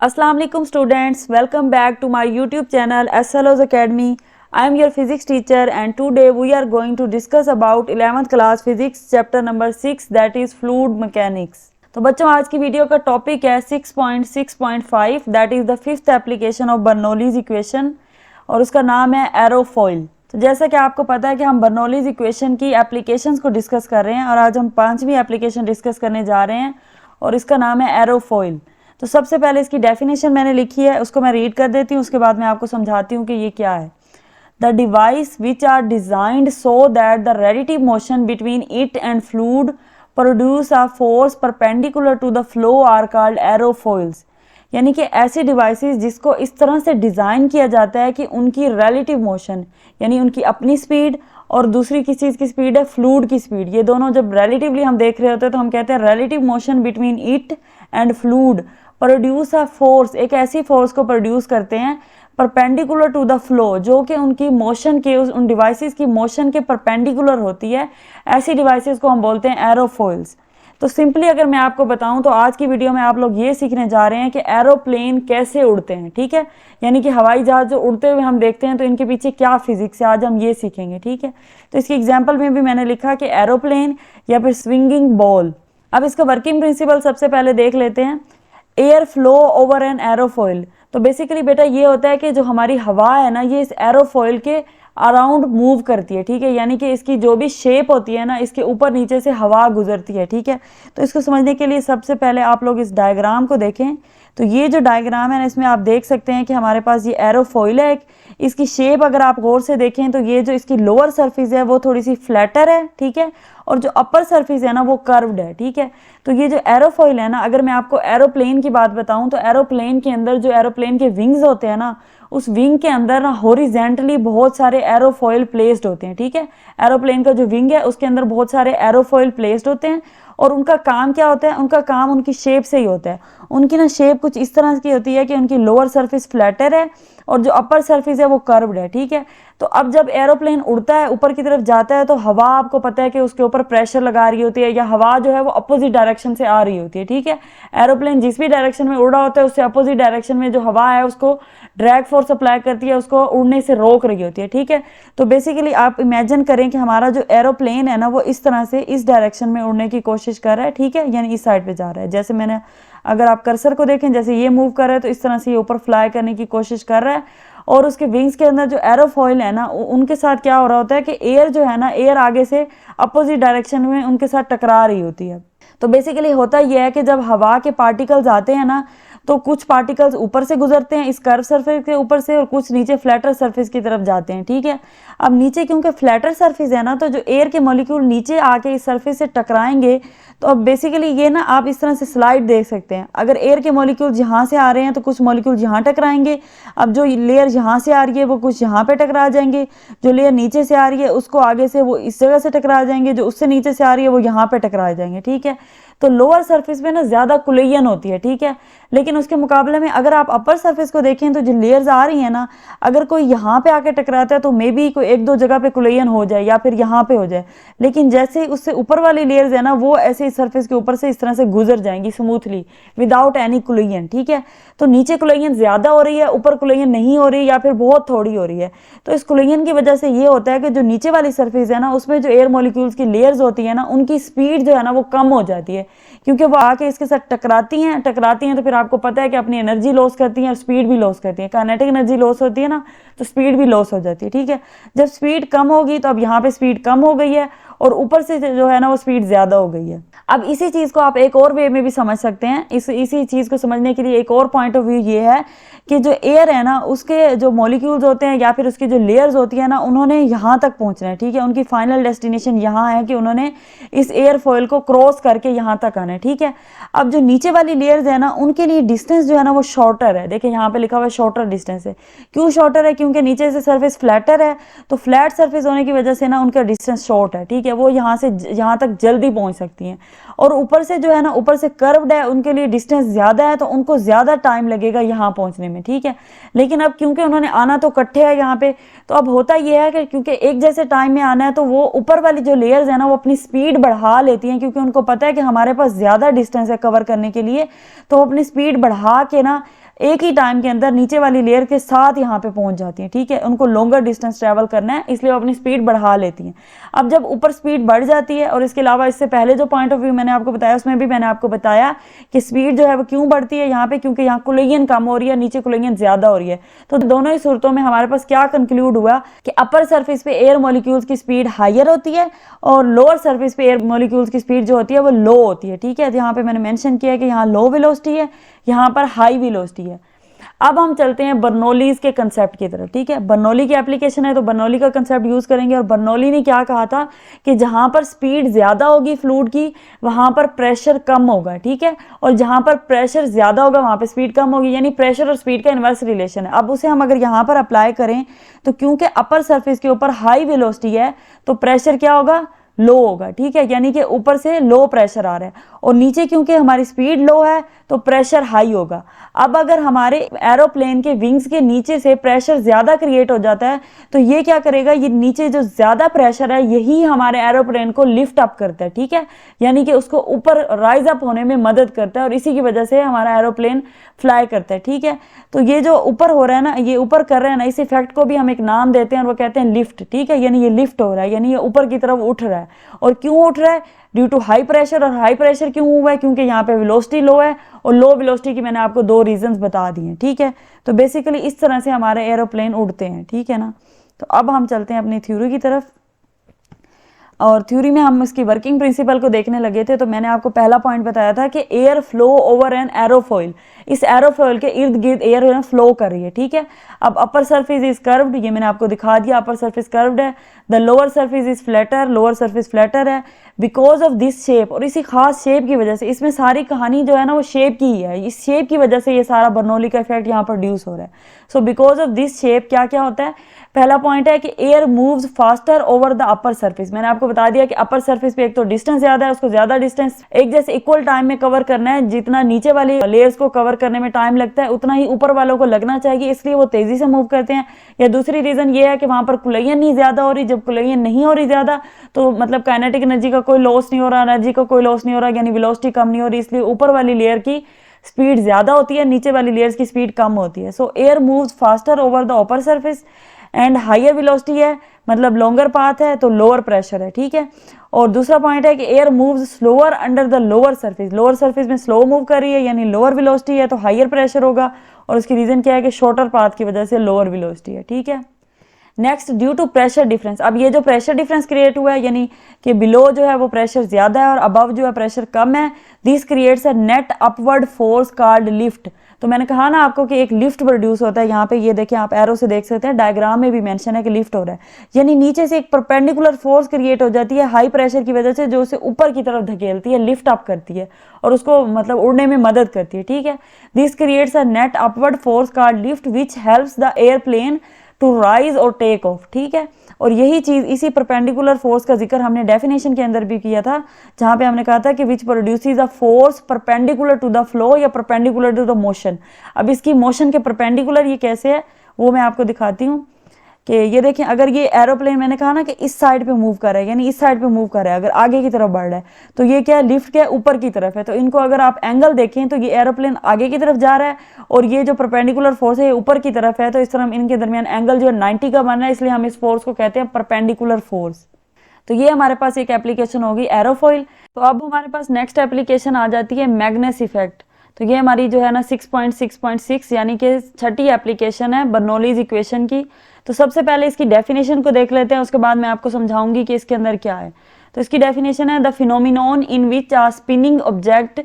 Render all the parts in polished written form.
Assalamu alaikum students, welcome back to my YouTube channel SLO's Academy. I am your physics teacher and today we are going to discuss about 11th class physics chapter number 6 that is fluid mechanics. तो बच्चों आज की video का topic है 6.6.5 that is the fifth application of Bernoulli's equation और उसका नाम है एरोफॉइल। तो जैसा कि आपको पता है कि हम बर्नौलीज इक्वेशन की एप्लीकेशंस को डिस्कस कर रहे हैं और आज हम पांचवी एप्लीकेशन डिस्कस करने जा रहे हैं और इसका नाम है एरोफॉइल। तो सबसे पहले इसकी डेफिनेशन मैंने लिखी है, उसको मैं रीड कर देती हूँ, उसके बाद मैं आपको समझाती हूँ कि ये क्या है। The device which are designed so that the relative motion between it and fluid produce a force perpendicular to the flow are called aerofoils. यानी कि ऐसी डिवाइसेस जिसको इस तरह से डिज़ाइन किया जाता है कि उनकी रिलेटिव मोशन यानी उनकी अपनी स्पीड और दूसरी किस चीज़ की स्पीड है, फ्लूइड की स्पीड, ये दोनों जब रिलेटिवली हम देख रहे होते हैं तो हम कहते हैं relative motion between it and fluid produce a force, एक ऐसी फोर्स को प्रोड्यूस करते हैं परपेंडिकुलर टू द फ्लो, जो कि उनकी मोशन के उन डिवाइसेस की मोशन के परपेंडिकुलर होती है। ऐसी डिवाइसेस को हम बोलते हैं एरोफॉइल्स। तो सिंपली अगर मैं आपको बताऊं तो आज की वीडियो में आप लोग ये सीखने जा रहे हैं कि एरोप्लेन कैसे उड़ते हैं, ठीक है, यानी कि हवाई जहाज जो उड़ते हुए हम देखते हैं तो इनके पीछे क्या फिजिक्स है, आज हम ये सीखेंगे, ठीक है। तो इसकी एग्जांपल में भी मैंने लिखा कि एरोप्लेन या फिर स्विंगिंग बॉल। अब इसका वर्किंग प्रिंसिपल सबसे पहले देख लेते हैं। Air flow over an aerofoil. तो बेसिकली बेटा ये होता है कि जो हमारी हवा है ना, ये इस एरोफॉइल के अराउंड मूव करती है, ठीक है, यानी कि इसकी जो भी शेप होती है ना, इसके ऊपर नीचे से हवा गुजरती है, ठीक है। तो इसको समझने के लिए सबसे पहले आप लोग इस डायग्राम को देखें। तो ये जो डायग्राम है ना, इसमें आप देख सकते हैं कि हमारे पास ये एरोफॉइल है। इसकी शेप अगर आप गौर से देखें तो ये जो इसकी लोअर सरफेस है वो थोड़ी सी फ्लैटर है, ठीक है, और जो अपर सरफेस है ना वो कर्व्ड है, ठीक है। तो ये जो एरोफॉइल है ना, अगर मैं आपको एरोप्लेन की बात बताऊं तो एरोप्लेन के अंदर जो एरोप्लेन के विंग्स होते हैं ना, उस विंग के अंदर ना हॉरिजॉन्टली बहुत सारे एरोफॉइल प्लेस्ड होते हैं, ठीक है। एरोप्लेन का जो विंग है उसके अंदर बहुत सारे एरोफॉइल प्लेस्ड होते हैं और उनका काम क्या होता है, उनका काम उनकी शेप से ही होता है। उनकी ना शेप कुछ इस तरह की होती है कि उनकी लोअर सरफेस फ्लैटर है और जो अपर सरफेस है वो कर्व्ड है, ठीक है। तो अब जब एरोप्लेन उड़ता है, ऊपर की तरफ जाता है, तो हवा आपको पता है कि उसके ऊपर प्रेशर लगा रही होती है या हवा जो है वो अपोजिट डायरेक्शन से आ रही होती है, ठीक है। एरोप्लेन जिस भी डायरेक्शन में उड़ रहा होता है उससे अपोजिट डायरेक्शन में जो हवा है उसको ड्रैग फोर्स अप्लाई करती है, उसको उड़ने से रोक रही होती है, ठीक है। तो बेसिकली आप इमेजिन करें कि हमारा जो एरोप्लेन है ना वो इस तरह से इस डायरेक्शन में उड़ने की कोशिश कर रहा है, ठीक है, यानी इस साइड पे जा रहा है। जैसे मैंने अगर आप कर्सर को देखें, जैसे ये मूव कर रहा है तो इस तरह से ये ऊपर फ्लाई करने की कोशिश कर रहा है और उसके विंग्स के अंदर जो एरोफॉइल है ना, उनके साथ क्या हो रहा होता है कि एयर जो है ना, एयर आगे से अपोजिट डायरेक्शन में उनके साथ टकरा रही होती है। तो बेसिकली होता यह है कि जब हवा के पार्टिकल्स आते हैं ना, तो कुछ पार्टिकल्स ऊपर से गुजरते हैं इस कर्व सरफेस के ऊपर से और कुछ नीचे फ्लैटर सरफेस की तरफ जाते हैं, ठीक है। अब नीचे क्योंकि फ्लैटर सरफेस है ना, तो जो एयर के मॉलिक्यूल नीचे आके इस सरफेस से टकराएंगे, तो अब बेसिकली ये ना आप इस तरह से स्लाइड देख सकते हैं। अगर एयर के मॉलिक्यूल यहाँ से आ रहे हैं तो कुछ मॉलिक्यूल यहाँ टकराएंगे। अब जो लेयर यहाँ से आ रही है वो कुछ यहाँ पे टकरा जाएंगे, जो लेयर नीचे से आ रही है उसको आगे से वो इस जगह से टकरा जाएंगे, जो उससे नीचे से आ रही है वो यहाँ पे टकरा जाएंगे, ठीक है। तो लोअर सरफेस में ना ज्यादा कोलिजन होती है, ठीक है, लेकिन उसके मुकाबले में अगर आप अपर सरफेस को देखें तो जो लेयर्स आ रही है ना, अगर कोई यहाँ पे आके टकराता है तो मे बी कोई एक दो जगह पे कोलिजन हो जाए या फिर यहाँ पे हो जाए, लेकिन जैसे ही उससे ऊपर वाली लेयर्स है ना वो ऐसे इस सरफेस के ऊपर से इस तरह से गुजर जाएंगी स्मूथली विदाउट एनी कोलिजन, ठीक है। तो नीचे कोलिजन ज्यादा हो रही है, ऊपर कोलिजन नहीं हो रही या फिर बहुत थोड़ी हो रही है। तो इस कोलिजन की वजह से ये होता है कि जो नीचे वाली सरफेस है ना उसमें जो एयर मॉलिक्यूल्स की लेयर्स होती है ना, उनकी स्पीड जो है ना वो कम हो जाती है, क्योंकि वो आके इसके साथ टकराती हैं तो फिर आपको पता है कि अपनी एनर्जी लॉस करती हैं और स्पीड भी लॉस करती हैं। काइनेटिक एनर्जी लॉस होती है ना तो स्पीड भी लॉस हो जाती है, ठीक है। जब स्पीड कम होगी तो अब यहाँ पे स्पीड कम हो गई है और ऊपर से जो है ना वो स्पीड ज्यादा हो गई है। अब इसी चीज को आप एक और वे में भी समझ सकते हैं। इसी चीज को समझने के लिए एक और पॉइंट ऑफ व्यू ये है कि जो एयर है ना उसके जो मॉलिक्यूल्स होते हैं या फिर उसकी जो लेयर्स होती है ना, उन्होंने यहाँ तक पहुंचना है, ठीक है। उनकी फाइनल डेस्टिनेशन यहाँ है कि उन्होंने इस एयर फॉइल को क्रॉस करके यहाँ तक आना है, ठीक है। अब जो नीचे वाली लेयर्स है ना उनके लिए डिस्टेंस जो है ना वो शॉर्टर है। देखिए यहाँ पे लिखा हुआ है शॉर्टर डिस्टेंस है। क्यों शॉर्टर है? क्योंकि नीचे से सरफेस फ्लैटर है, तो फ्लैट सरफेस होने की वजह से ना उनका डिस्टेंस शॉर्ट है, ठीक है, वो यहाँ से यहाँ तक जल्दी पहुंच सकती हैं। और ऊपर से जो है ना, ऊपर से कर्व्ड है, उनके लिए डिस्टेंस ज्यादा है, तो उनको ज्यादा टाइम लगेगा यहाँ पहुंचने में, ठीक है। लेकिन अब क्योंकि उन्होंने आना तो इकट्ठे है यहाँ पे, तो अब होता यह है कि क्योंकि एक जैसे टाइम में आना है तो वो ऊपर वाली जो लेयर्स है ना वो अपनी स्पीड बढ़ा लेती हैं, क्योंकि उनको पता है कि हमारे पास ज्यादा डिस्टेंस है कवर करने के लिए, तो वो अपनी स्पीड बढ़ा के ना एक ही टाइम के अंदर नीचे वाली लेयर के साथ यहाँ पे पहुंच जाती हैं, ठीक है। उनको लॉन्गर डिस्टेंस ट्रैवल करना है, इसलिए वो अपनी स्पीड बढ़ा लेती हैं। अब जब ऊपर स्पीड बढ़ जाती है, और इसके अलावा इससे पहले जो पॉइंट ऑफ व्यू मैंने आपको बताया उसमें भी मैंने आपको बताया कि स्पीड जो है वो क्यों बढ़ती है यहाँ पे, क्योंकि यहाँ कोलिजन कम हो रही है, नीचे कोलिजन ज्यादा हो रही है। तो दोनों ही सूरतों में हमारे पास क्या कंक्लूड हुआ कि अपर सरफेस पे एयर मॉलिक्यूल्स की स्पीड हायर होती है और लोअर सरफेस पे एयर मॉलिक्यूल्स की स्पीड जो होती है वो लो होती है, ठीक है। यहाँ पे मैंने मेंशन किया है कि यहाँ लो वेलोसिटी है, यहाँ पर हाई वेलोसिटी है। अब हम चलते हैं बर्नौलीज के कंसेप्ट की तरफ, ठीक है। बर्नौली की एप्लीकेशन है तो बर्नौली का कंसेप्ट यूज करेंगे। और बर्नौली ने क्या कहा था कि जहां पर स्पीड ज्यादा होगी फ्लूइड की वहां पर प्रेशर कम होगा, ठीक है। और जहां पर प्रेशर ज्यादा होगा वहां पर स्पीड कम होगी, यानी प्रेशर और स्पीड का इनवर्स रिलेशन है। अब उसे हम अगर यहाँ पर अप्लाई करें तो क्योंकि अपर सरफेस के ऊपर हाई वेलोसिटी है तो प्रेशर क्या होगा, लो होगा, ठीक है। यानी कि ऊपर से लो प्रेशर आ रहा है और नीचे क्योंकि हमारी स्पीड लो है तो प्रेशर हाई होगा। अब अगर हमारे एरोप्लेन के विंग्स के नीचे से प्रेशर ज्यादा क्रिएट हो जाता है तो ये क्या करेगा, ये नीचे जो ज्यादा प्रेशर है यही हमारे एरोप्लेन को लिफ्ट अप करता है, ठीक है। यानी कि उसको ऊपर राइज अप होने में मदद करता है और इसी की वजह से हमारा एरोप्लेन फ्लाई करता है, ठीक है। तो ये जो ऊपर हो रहा है ना, ये ऊपर कर रहे हैं ना, इस इफेक्ट को भी हम एक नाम देते हैं और वो कहते हैं लिफ्ट, ठीक है। यानी ये लिफ्ट हो रहा है, यानी ये ऊपर की तरफ उठ रहा है। और क्यों उठ रहा है, ड्यू टू हाई प्रेशर। और हाई प्रेशर क्यों हुआ है, क्योंकि यहाँ पे वेलोसिटी लो है और लो वेलोसिटी की मैंने आपको दो रीजंस बता दिए, ठीक है। तो बेसिकली इस तरह से हमारे एरोप्लेन उड़ते हैं, ठीक है ना। तो अब हम चलते हैं अपनी थ्योरी की तरफ। और थ्योरी में हम इसकी वर्किंग प्रिंसिपल को देखने लगे थे। तो मैंने आपको पहला पॉइंट बताया था कि air flow over an aerofoil, इस एरोफॉइल के इर्द गिर्द एयर फ्लो कर रही है, ठीक है। अब अपर सरफेस इज कर्व्ड, ये मैंने आपको दिखा दिया, अपर सरफेस कर्व्ड है। The lower surface is flatter, lower surface flatter है। बिकॉज ऑफ दिस शेप, और इसी खास शेप की वजह से, इसमें सारी कहानी जो है ना वो शेप की ही है, इस शेप की वजह से ये सारा बर्नौली का इफेक्ट यहाँ प्रोड्यूस हो रहा है। So because of this shape क्या क्या होता है, पहला पॉइंट है कि air moves faster over the upper surface. मैंने आपको बता दिया कि अपर सरफेस पे एक तो डिस्टेंस ज्यादा है, उसको ज्यादा डिस्टेंस एक जैसे इक्वल टाइम में कवर करना है। जितना नीचे वाली लेयर्स को कवर करने में टाइम लगता है उतना ही ऊपर वालों को लगना चाहिए, इसलिए वो तेजी से मूव करते हैं। या दूसरी रीजन ये है कि वहां पर कुलैयन नहीं ज्यादा हो रही, जब कुलैयन नहीं हो रही ज्यादा तो मतलब काइनेटिक एनर्जी का कोई लॉस नहीं हो रहा, एनर्जी का कोई लॉस नहीं हो रहा, यानी वेलोसिटी कम नहीं हो रही, इसलिए ऊपर वाली लेयर की स्पीड ज्यादा होती है, नीचे वाली लेयर्स की स्पीड कम होती है। So air moves faster over the upper surface and higher velocity है, मतलब लॉन्गर पाथ है तो लोअर प्रेशर है, ठीक है। और दूसरा पॉइंट है कि air moves slower under the lower surface, lower surface में स्लो मूव कर रही है यानी लोअर वेलोसिटी है तो हायर प्रेशर होगा। और उसकी रीजन क्या है कि शॉर्टर पाथ की वजह से लोअर वेलोसिटी है, ठीक है। Next, due to pressure difference, अब ये जो प्रेशर डिफरेंस क्रिएट हुआ है यानी कि बिलो जो है वो प्रेशर ज्यादा है और अबव जो है प्रेशर कम है, this creates a net upward force called lift. तो मैंने कहा ना आपको कि एक लिफ्ट प्रोड्यूस होता है, यहाँ पे ये देखिए आप एरो से देख सकते हैं, डायग्राम में भी मेंशन है कि लिफ्ट हो रहा है, यानी नीचे से एक परपेंडिकुलर फोर्स क्रिएट हो जाती है हाई प्रेशर की वजह से, जो उसे ऊपर की तरफ धकेलती है, लिफ्ट अप करती है और उसको मतलब उड़ने में मदद करती है, ठीक है। This creates a net upward force called lift which helps the airplane to rise और टेक ऑफ, ठीक है। और यही चीज, इसी परपेंडिकुलर फोर्स का जिक्र हमने डेफिनेशन के अंदर भी किया था, जहां पे हमने कहा था कि which produces a force perpendicular to the flow या परपेंडिकुलर टू द मोशन। अब इसकी मोशन के परपेंडिकुलर ये कैसे है वो मैं आपको दिखाती हूँ कि ये देखें, अगर ये एरोप्लेन मैंने कहा ना कि इस साइड पे मूव कर रहा है यानी इस साइड पे मूव कर रहा है, अगर आगे की तरफ बढ़ रहा है तो ये क्या है, लिफ्ट क्या है, ऊपर की तरफ है। तो इनको अगर आप एंगल देखें तो ये एरोप्लेन आगे की तरफ जा रहा है और ये जो परपेंडिकुलर फोर्स है ये ऊपर की तरफ है, तो इस तरह इनके दरमियान एंगल जो है 90 का बन रहा है, इसलिए हम इस फोर्स को कहते हैं परपेंडिकुलर फोर्स। तो ये हमारे पास एक एप्लीकेशन होगी एरोफॉइल। तो अब हमारे पास नेक्स्ट एप्लीकेशन आ जाती है मैग्नेस इफेक्ट। तो ये हमारी जो है ना 6.6.6 यानी कि छठी एप्लीकेशन है बर्नौलीज इक्वेशन की। तो सबसे पहले इसकी डेफिनेशन को देख लेते हैं, उसके बाद मैं आपको समझाऊंगी कि इसके अंदर क्या है। तो इसकी डेफिनेशन है, the phenomenon in which a spinning object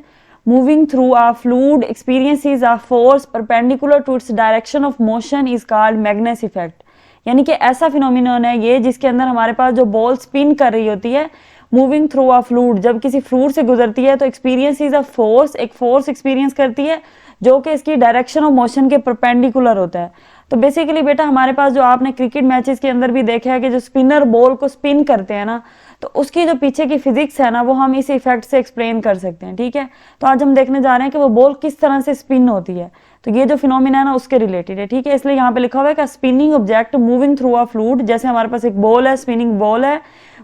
moving through a fluid experiences a force perpendicular to its direction of motion is called Magnus effect। यानी कि ऐसा फिनोमिनन है ये जिसके अंदर हमारे पास जो बॉल स्पिन कर रही होती है मूविंग थ्रू अ फ्लूइड, जब किसी फ्लूइड से गुजरती है तो एक्सपीरियंसेस अ फोर्स, एक फोर्स एक्सपीरियंस करती है जो कि इसकी डायरेक्शन ऑफ मोशन के परपेंडिकुलर होता है। तो बेसिकली बेटा हमारे पास जो आपने क्रिकेट मैचेस के अंदर भी देखा है कि जो स्पिनर बॉल को स्पिन करते हैं ना, तो उसकी जो पीछे की फिजिक्स है ना वो हम इस इफेक्ट से एक्सप्लेन कर सकते हैं, ठीक है। तो आज हम देखने जा रहे हैं कि वो बॉल किस तरह से स्पिन होती है, तो ये जो फिनोमिना है ना उसके रिलेटेड है, ठीक है। इसलिए यहाँ पे लिखा हुआ है कि spinning object moving through a fluid, जैसे हमारे पास एक बॉल है, स्पिनिंग बॉल है,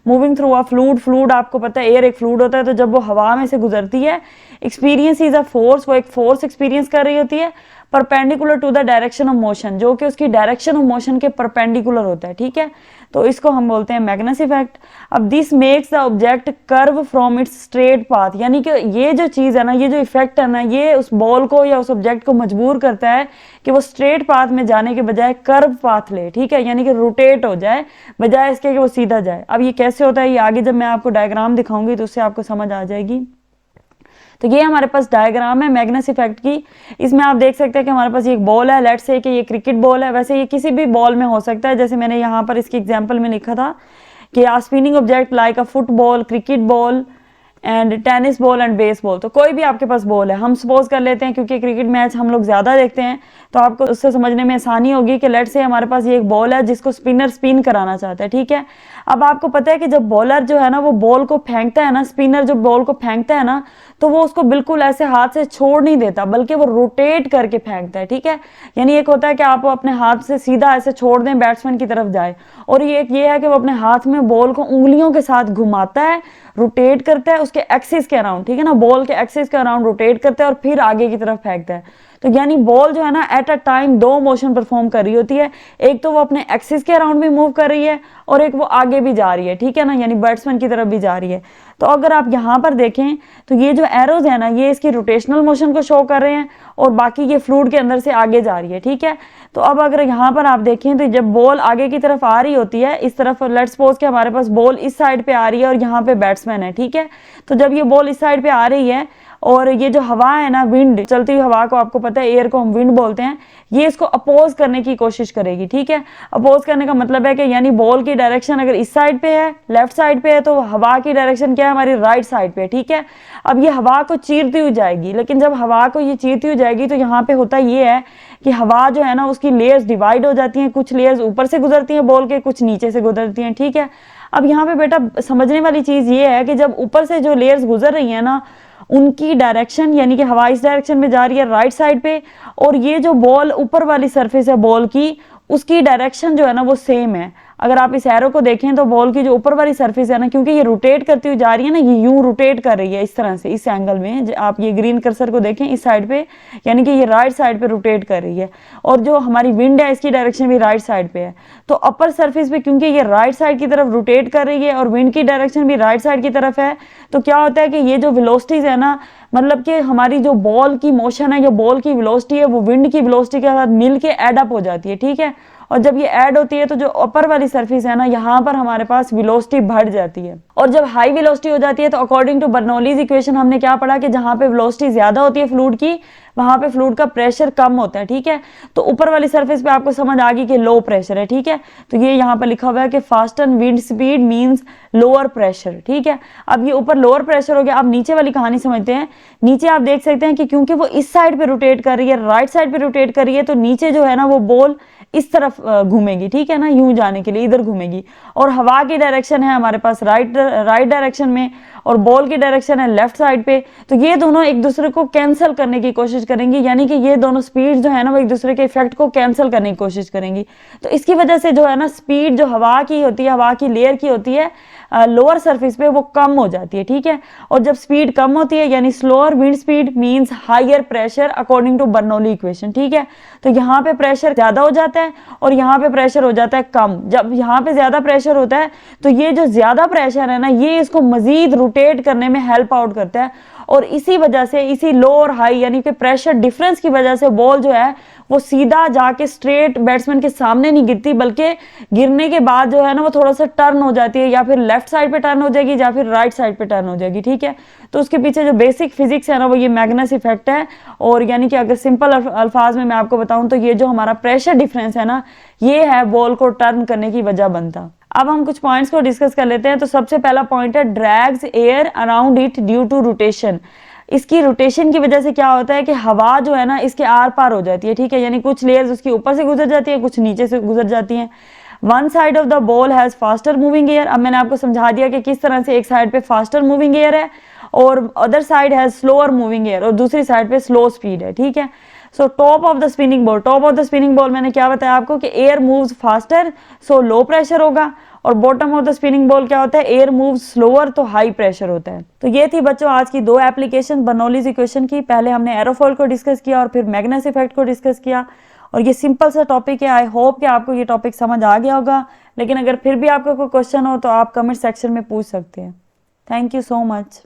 moving through a fluid, fluid आपको पता है एयर एक फ्लूइड होता है, तो जब वो हवा में से गुजरती है एक्सपीरियंस इज अ फोर्स, वो एक फोर्स एक्सपीरियंस कर रही होती है perpendicular to the direction of motion, जो कि उसकी डायरेक्शन ऑफ मोशन के परपेंडिकुलर होता है, ठीक है। तो इसको हम बोलते हैं मैग्नस इफेक्ट। अब this makes the object curve from its straight path, यानी कि ये जो चीज़ है ना, ये जो इफेक्ट है ना, ये उस बॉल को या उस ऑब्जेक्ट को मजबूर करता है कि वो स्ट्रेट पाथ में जाने के बजाय कर्व पाथ ले, ठीक है, यानी कि रोटेट हो जाए बजाय इसके कि वो सीधा जाए। अब ये कैसे होता है, ये आगे जब मैं आपको डायग्राम दिखाऊंगी तो उससे आपको समझ आ जाएगी। तो ये हमारे पास डायग्राम है मैग्नस इफेक्ट की। इसमें आप देख सकते हैं कि हमारे पास ये एक बॉल है, लेट्स से कि ये क्रिकेट बॉल है, वैसे ये किसी भी बॉल में हो सकता है, जैसे मैंने यहाँ पर इसके एग्जाम्पल में लिखा था कि a spinning object like a football, cricket ball and tennis ball and baseball. तो कोई भी आपके पास बॉल है, हम सपोज कर लेते हैं क्योंकि क्रिकेट मैच हम लोग ज़्यादा देखते हैं तो आपको उससे समझने में आसानी होगी कि लेट्स से हमारे पास ये एक बॉल है जिसको स्पिनर स्पिन कराना चाहता है, ठीक है। अब आपको पता है कि जब बॉलर जो है ना वो बॉल को फेंकता है ना, स्पिनर जो बॉल को फेंकता है ना, तो वो उसको बिल्कुल ऐसे हाथ से छोड़ नहीं देता बल्कि वो रोटेट करके फेंकता है, ठीक है। यानी एक होता है कि आप अपने हाथ से सीधा ऐसे छोड़ दें बैट्समैन की तरफ जाए, और ये है कि वो अपने हाथ में बॉल को उंगलियों के साथ घुमाता है, रोटेट करता है उसके एक्सिस के अराउंड, ठीक है ना, बॉल के एक्सिस के अराउंड रोटेट करता है और फिर आगे की तरफ फेंकता है। तो यानी बॉल जो है ना एट अ टाइम दो मोशन परफॉर्म कर रही होती है, एक तो वो अपने एक्सिस के अराउंड भी मूव कर रही है और एक वो आगे भी जा रही है, ठीक है ना, यानी बैट्समैन की तरफ भी जा रही है। तो अगर आप यहाँ पर देखें तो ये जो एरोज है ना, ये इसकी रोटेशनल मोशन को शो कर रहे हैं और बाकी ये फ्लूइड के अंदर से आगे जा रही है, ठीक है। तो अब अगर यहाँ पर आप देखें तो जब बॉल आगे की तरफ आ रही होती है इस तरफ, लेट्स सपोज कि हमारे पास बॉल इस साइड पे आ रही है और यहाँ पे बैट्समैन है, ठीक है। तो जब ये बॉल इस साइड पे आ रही है और ये जो हवा है ना, विंड, चलती हुई हवा को आपको पता है एयर को हम विंड बोलते हैं, ये इसको अपोज करने की कोशिश करेगी, ठीक है। अपोज करने का मतलब है कि यानी बॉल की डायरेक्शन अगर इस साइड पे है, लेफ्ट साइड पे है, तो हवा की डायरेक्शन क्या है, हमारी राइट साइड पे, ठीक है। अब ये हवा को चीरती हुई जाएगी, लेकिन जब हवा को ये चीरती हुई जाएगी तो यहाँ पे होता ये है कि हवा जो है ना उसकी लेयर्स डिवाइड हो जाती हैं, कुछ लेयर्स ऊपर से गुजरती हैं बॉल के, कुछ नीचे से गुजरती हैं, ठीक है। अब यहाँ पे बेटा समझने वाली चीज ये है कि जब ऊपर से जो लेयर्स गुजर रही है ना, उनकी डायरेक्शन यानी कि हवा इस डायरेक्शन में जा रही है राइट साइड पे, और ये जो बॉल ऊपर वाली सरफेस है बॉल की, उसकी डायरेक्शन जो है ना वो सेम है। अगर आप इस एरो को देखें तो बॉल की जो ऊपर वाली सरफेस है ना, क्योंकि ये रोटेट करती हुई जा रही है ना, ये यूं रोटेट कर रही है इस तरह से, इस एंगल में आप ये ग्रीन कर्सर को देखें इस साइड पे, यानी कि ये राइट साइड पे रोटेट कर रही है, और जो हमारी विंड है इसकी डायरेक्शन भी राइट साइड पे है। तो अपर सरफेस पे क्योंकि ये राइट साइड की तरफ रोटेट कर रही है और विंड की डायरेक्शन भी राइट साइड की तरफ है, तो क्या होता है कि ये जो वेलोसिटीज है ना, मतलब कि हमारी जो बॉल की मोशन है या बॉल की वेलोसिटी है वो विंड की वेलोसिटी के साथ मिलके एड अप हो जाती है, ठीक है। और जब ये ऐड होती है तो जो अपर वाली सरफेस है ना, यहाँ पर हमारे पास वेलोसिटी बढ़ जाती है, और जब हाई वेलोसिटी हो जाती है तो अकॉर्डिंग टू बर्नौलीज इक्वेशन हमने क्या पढ़ा कि जहाँ पे वेलोसिटी ज्यादा होती है फ्लूइड की, वहां पे फ्लूइड का प्रेशर कम होता है, ठीक है। तो ऊपर वाली सरफेस पे आपको समझ आ गई कि लो प्रेशर है, ठीक है। तो ये यहाँ पर लिखा हुआ है कि faster wind speed means lower pressure, ठीक है। अब ये ऊपर लोअर प्रेशर हो गया। अब नीचे वाली कहानी समझते हैं। नीचे आप देख सकते हैं कि क्योंकि वो इस साइड पे रोटेट कर रही है, राइट साइड पे रोटेट कर रही है, तो नीचे जो है ना वो बॉल इस तरफ घूमेगी, ठीक है ना, यूं जाने के लिए इधर घूमेगी, और हवा की डायरेक्शन है हमारे पास राइट डायरेक्शन में, और बॉल की डायरेक्शन है लेफ्ट साइड पे। तो ये दोनों एक दूसरे को कैंसिल करने की कोशिश करेंगी, यानी कि ये दोनों स्पीड जो है ना वो एक दूसरे के इफेक्ट को कैंसिल करने की कोशिश करेंगी। तो इसकी वजह से जो है ना स्पीड जो हवा की होती है, हवा की लेयर की होती है लोअर सरफेस पे, वो कम हो जाती है, ठीक है। और जब स्पीड कम होती है यानी slower wind speed means higher pressure according to Bernoulli equation, ठीक है। तो यहाँ पे प्रेशर ज्यादा हो जाता है और यहाँ पे प्रेशर हो जाता है कम। जब यहाँ पे ज्यादा प्रेशर होता है तो ये जो ज्यादा प्रेशर है ना, ये इसको मजीद रोटेट करने में हेल्प आउट करता है, और इसी वजह से, इसी लो और हाई यानी कि प्रेशर डिफरेंस की वजह से बॉल जो है वो सीधा जाके स्ट्रेट बैट्समैन के सामने नहीं गिरती, बल्कि गिरने के बाद जो है ना वो थोड़ा सा टर्न हो जाती है, या फिर लेफ्ट साइड पे टर्न हो जाएगी या फिर राइट साइड पे टर्न हो जाएगी, ठीक है। तो उसके पीछे जो बेसिक फिजिक्स है ना वो ये मैग्नस इफेक्ट है। और यानी कि अगर सिंपल अल्फाज में मैं आपको बताऊं तो ये जो हमारा प्रेशर डिफरेंस है ना, ये है बॉल को टर्न करने की वजह बनता। अब हम कुछ पॉइंट्स को डिस्कस कर लेते हैं। तो सबसे पहला पॉइंट है drags air around it due to rotation. इसकी रोटेशन की वजह से क्या होता है कि हवा जो है ना इसके आर पार हो जाती है, ठीक है, यानी कुछ लेयर्स उसकी ऊपर से गुजर जाती है, कुछ नीचे से गुजर जाती हैं। One side of the ball has faster moving air. अब मैंने आपको समझा दिया कि किस तरह से एक साइड पे फास्टर मूविंग एयर है और other side has slower moving air, और दूसरी साइड पे स्लो स्पीड है, ठीक है। So top of the spinning ball, top of the spinning ball मैंने क्या बताया आपको कि एयर मूव्स फास्टर, सो लो प्रेशर होगा, और bottom of the spinning ball क्या होता है, एयर मूव स्लोअर तो हाई प्रेशर होता है। तो ये थी बच्चों आज की दो एप्लीकेशन बर्नौलीज इक्वेशन की। पहले हमने एरोफॉइल को डिस्कस किया और फिर मैग्नस इफेक्ट को डिस्कस किया, और ये सिंपल सा टॉपिक है। आई होप कि आपको ये टॉपिक समझ आ गया होगा, लेकिन अगर फिर भी आपका कोई क्वेश्चन हो तो आप कमेंट सेक्शन में पूछ सकते हैं। Thank you so much.